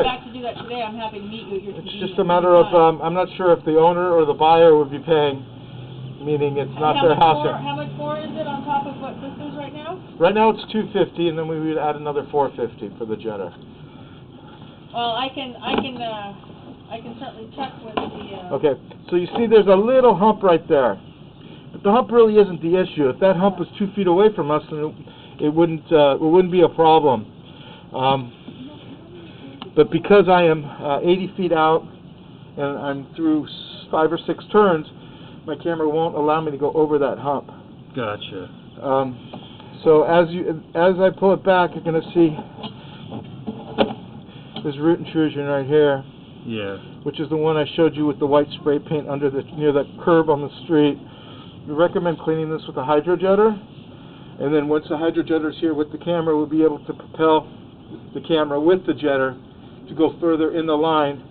back to do that today, I'm happy to meet you at your It's just a matter of, I'm not sure if the owner or the buyer would be paying, meaning it's not their house. How much more is it on top of what this is right now? Right now it's $250, and then we would add another $450 for the jetter. Well, I can certainly check with the, Okay, so you see there's a little hump right there. But the hump really isn't the issue. If that hump was 2 feet away from us, then it wouldn't be a problem. But because I am 80 feet out and I'm through 5 or 6 turns, my camera won't allow me to go over that hump. Gotcha. So as I pull it back, you're going to see this root intrusion right here. Yeah. Which is the one I showed you with the white spray paint under near that curb on the street. We recommend cleaning this with a hydrojetter, and then once the hydrojetter is here with the camera, we'll be able to propel the camera with the jetter to go further in the line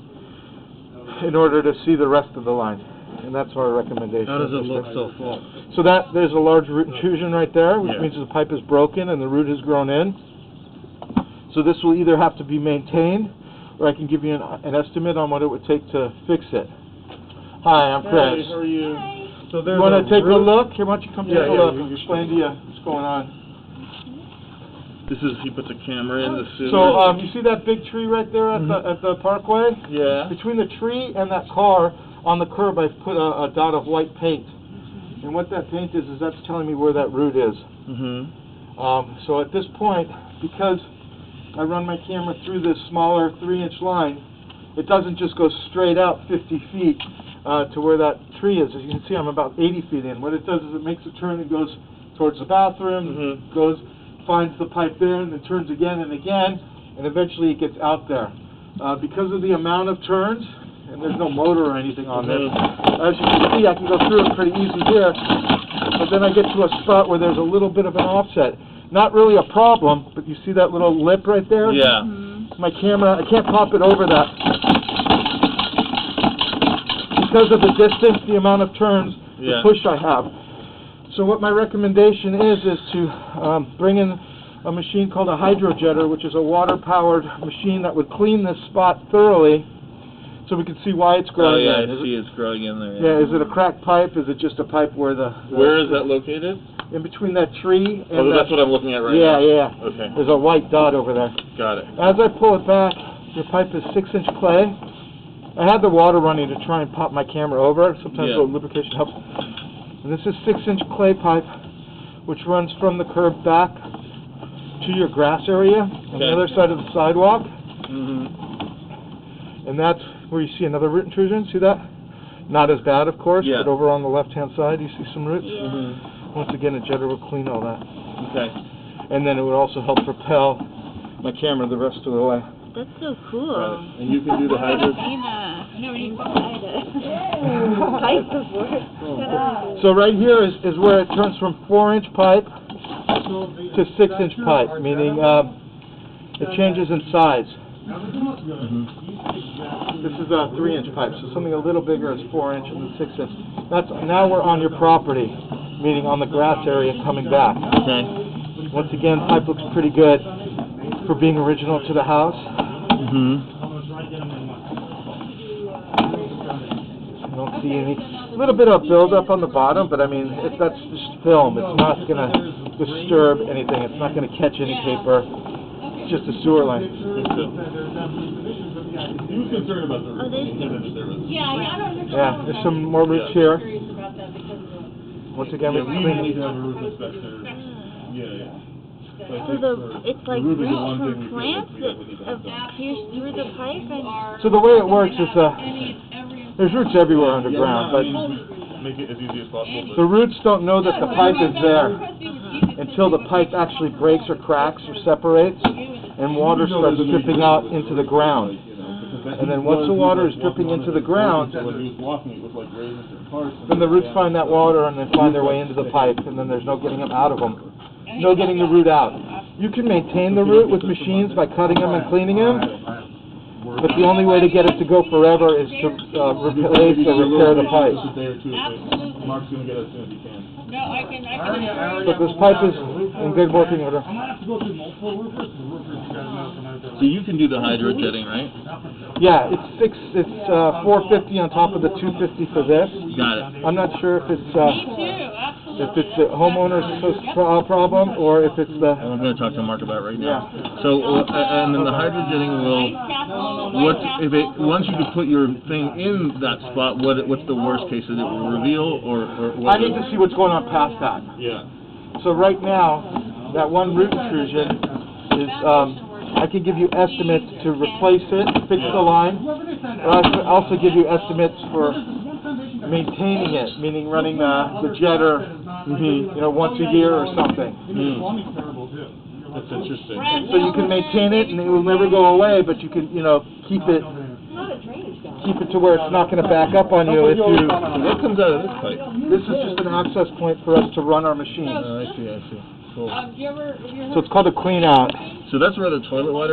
in order to see the rest of the line, and that's our recommendation. How does it look so full? So there's a large root intrusion right there, which Yeah. means the pipe is broken and the root has grown in. So this will either have to be maintained, or I can give you an estimate on what it would take to fix it. Hi, I'm Chris. Hey, how are you? Hi. So there's You want to take a root? look? Here, why don't you come take a look and explain to you what's going on. This is, he puts a camera in the center. So, you see that big tree right there at the parkway? Yeah. Between the tree and that car, on the curb, I've put a dot of white paint. And what that paint is that's telling me where that root is. So at this point, because I run my camera through this smaller 3-inch line, it doesn't just go straight out 50 feet to where that tree is. As you can see, I'm about 80 feet in. What it does is it makes a turn and goes towards the bathroom, finds the pipe there, and then turns again and again, and eventually it gets out there. Because of the amount of turns, and there's no motor or anything on this, as you can see, I can go through it pretty easy here, but then I get to a spot where there's a little bit of an offset. Not really a problem, but you see that little lip right there? Yeah. My camera, I can't pop it over that. Because of the distance, the amount of turns, the push I have. So what my recommendation is to bring in a machine called a hydrojetter, which is a water-powered machine that would clean this spot thoroughly, so we can see why it's growing. Oh yeah, I see it's growing in there. Yeah, is it a cracked pipe? Is it just a pipe where the... Where is that located? In between that tree and that's what I'm looking at right now. Yeah. Okay. There's a white dot over there. Got it. As I pull it back, your pipe is 6-inch clay. I had the water running to try and pop my camera over. Sometimes the lubrication helps. And this is 6-inch clay pipe, which runs from the curb back to your grass area on the other side of the sidewalk. And that's where you see another root intrusion. See that? Not as bad, of course, but over on the left-hand side, you see some roots. Once again, a jetter will clean all that. Okay. And then it would also help propel my camera the rest of the way. That's so cool. And you can do the hydro. So right here is where it turns from 4-inch pipe to 6-inch pipe, meaning it changes in size. This is a 3-inch pipe, so something a little bigger is 4-inch and then 6-inch. Now we're on your property, meaning on the grass area coming back. Okay. Once again, pipe looks pretty good for being original to the house. I don't see any, a little bit of buildup on the bottom, but I mean, that's just film. It's not going to disturb anything. It's not going to catch any paper. It's just a sewer line. Who's concerned about the roots? Yeah, there's some more roots here. Once again, we need to have a roof inspector. So it's like roots from plants that pierce through the pipe and... So the way it works is, there's roots everywhere underground, but make it as easy as possible. the roots don't know that the pipe is there until the pipe actually breaks or cracks or separates, and water starts dripping out into the ground. And then once the water is dripping into the ground, then the roots find that water and then find their way into the pipe, and then there's no getting them out of them. No getting the root out. You can maintain the root with machines by cutting them and cleaning them, but the only way to get it to go forever is to replace or repair the pipe. Absolutely. Mark's gonna get it as soon as he can. No, I can assure you. But this pipe is in good working order. I'm gonna have to go through multiple roofers, the roofers, you guys know, come out there. So you can do the hydro jetting, right? Yeah, it's 450 on top of the 250 for this. Got it. I'm not sure if it's Me too, absolutely. if it's the homeowner's problem or if it's the I'm gonna talk to Mark about it right now. Yeah. So, and then the hydro jetting will, what, if it, once you can put your thing in that spot, what's the worst case? Is it will reveal, or what? I need to see what's going on past that. Yeah. So right now, that one root intrusion is, I can give you estimates to replace it, fix the line, but I can also give you estimates for maintaining it, meaning running the jetter, once a year or something. That's interesting. So you can maintain it and it will never go away, but you can, keep it to where it's not going to back up on you if you... What comes out of this pipe? This is just an access point for us to run our machine. I see. Cool. Do you ever, have you So it's called a clean out. So that's where the toilet water